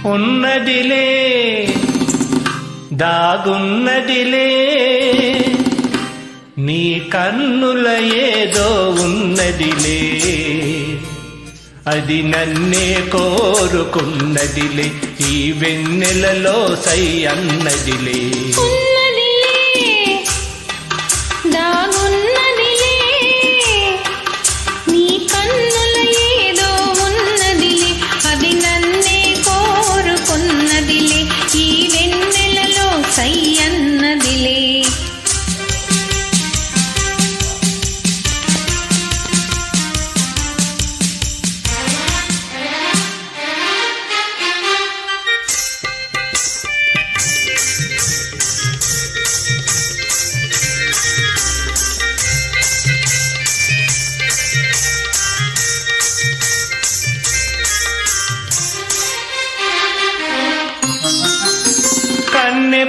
ఉన్నదిలే దాగున్నదిలే నీ కన్నుల ఏదో ఉన్నదిలే అది నన్నే కోరుకున్నదిలే ఈ వెన్నెలలో సై అన్నదిలే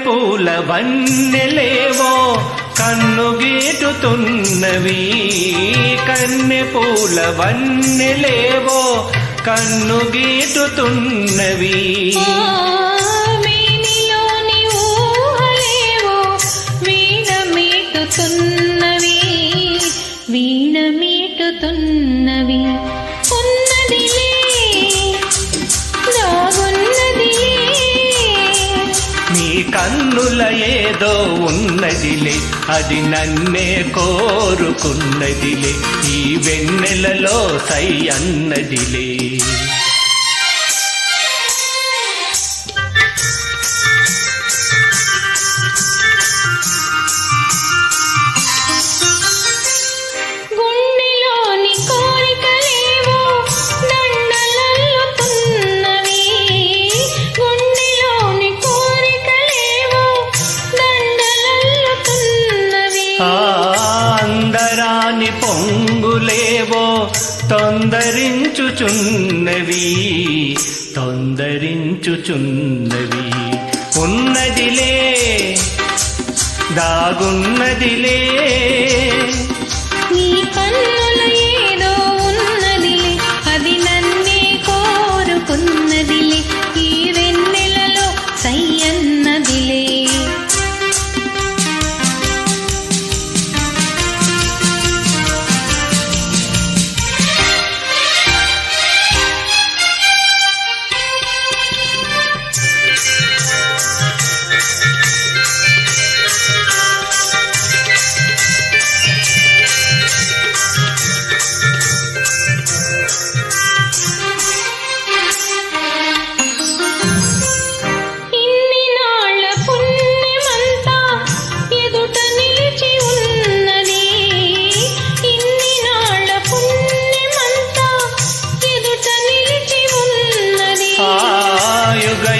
పూల వన్నెలేవో కన్ను గీటుతున్నవి కన్నె పూల వన్నెలేవో కన్ను గీటుతున్నవి మేనిలోని ఊహలేవో వీణ మీటుతున్నవి వీణ మీటుతున్నవి ఉన్నదిలే కన్నుల ఏదో ఉన్నదిలే అది నన్నే కోరుకున్నదిలే ఈ వెన్నెలలో సై అన్నదిలే అందరాని పొంగులేవో తొందరించుచున్నవి తొందరించుచున్నవి ఉన్నదిలే దాగున్నదిలే నీ కన్నుల ఏదో ఉన్నదిలే అది నన్నే కోరుకున్నదిలే ఈ వెన్నెలలో సై అన్నదిలే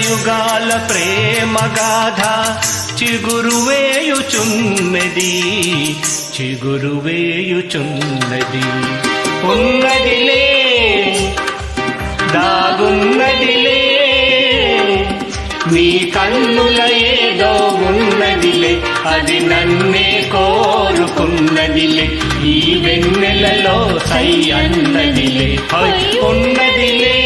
యుగాల ప్రేమ గాథ చిగురువేయుచున్నది చిగురువేయుచున్నది ఉన్నదిలే దాగున్నదిలే నీ కన్నుల ఏదో ఉన్నదిలే అది నన్నే కోరుకున్నదిలే ఈ వెన్నెలలో సై అన్నదిలే ఉన్నదిలే